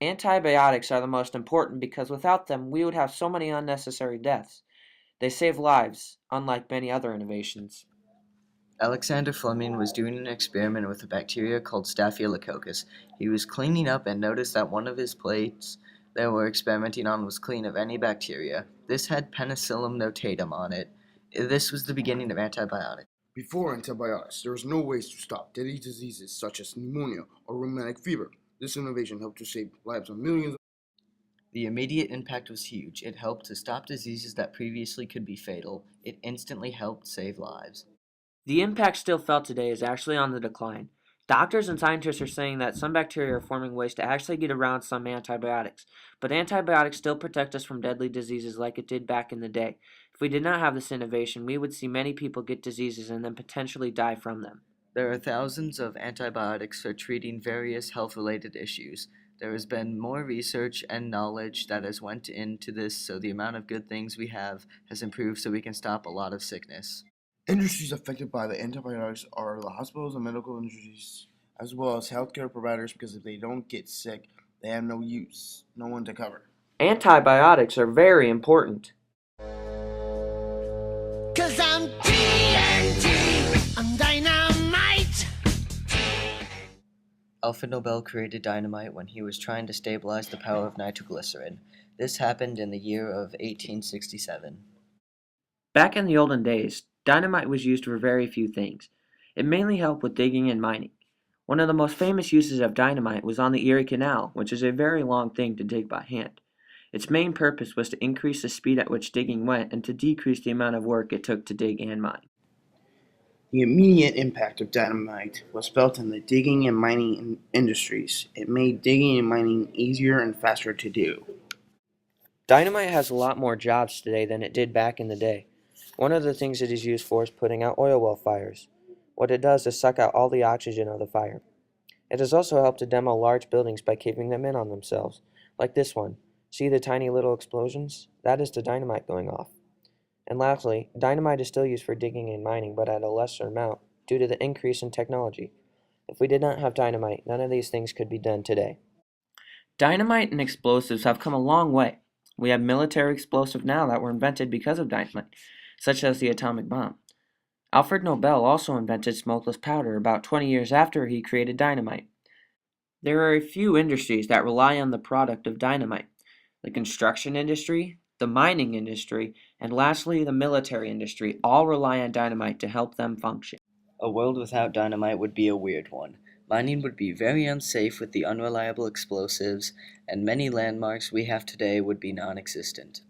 Antibiotics are the most important because without them, we would have so many unnecessary deaths. They save lives, unlike many other innovations. Alexander Fleming was doing an experiment with a bacteria called Staphylococcus. He was cleaning up and noticed that one of his plates they were experimenting on was clean of any bacteria. This had Penicillium notatum on it. This was the beginning of antibiotics. Before antibiotics, there was no ways to stop deadly diseases such as pneumonia or rheumatic fever. This innovation helped to save lives of millions. The immediate impact was huge. It helped to stop diseases that previously could be fatal. It instantly helped save lives. The impact still felt today is actually on the decline. Doctors and scientists are saying that some bacteria are forming ways to actually get around some antibiotics, but antibiotics still protect us from deadly diseases like it did back in the day. If we did not have this innovation, we would see many people get diseases and then potentially die from them. There are thousands of antibiotics for treating various health-related issues. There has been more research and knowledge that has went into this, so the amount of good things we have has improved so we can stop a lot of sickness. Industries affected by the antibiotics are the hospitals and medical industries, as well as healthcare providers, because if they don't get sick, they have no use, no one to cover. Antibiotics are very important. Cause I'm TNT, I'm dynamite. Alfred Nobel created dynamite when he was trying to stabilize the power of nitroglycerin. This happened in the year of 1867. Back in the olden days, dynamite was used for very few things. It mainly helped with digging and mining. One of the most famous uses of dynamite was on the Erie Canal, which is a very long thing to dig by hand. Its main purpose was to increase the speed at which digging went and to decrease the amount of work it took to dig and mine. The immediate impact of dynamite was felt in the digging and mining industries. It made digging and mining easier and faster to do. Dynamite has a lot more jobs today than it did back in the day. One of the things it is used for is putting out oil well fires. What it does is suck out all the oxygen of the fire. It has also helped to demo large buildings by keeping them in on themselves, like this one. See the tiny little explosions? That is the dynamite going off. And lastly, dynamite is still used for digging and mining, but at a lesser amount, due to the increase in technology. If we did not have dynamite, none of these things could be done today. Dynamite and explosives have come a long way. We have military explosives now that were invented because of dynamite, such as the atomic bomb. Alfred Nobel also invented smokeless powder about 20 years after he created dynamite. There are a few industries that rely on the product of dynamite: the construction industry, the mining industry, and lastly, the military industry all rely on dynamite to help them function. A world without dynamite would be a weird one. Mining would be very unsafe with the unreliable explosives, and many landmarks we have today would be non-existent.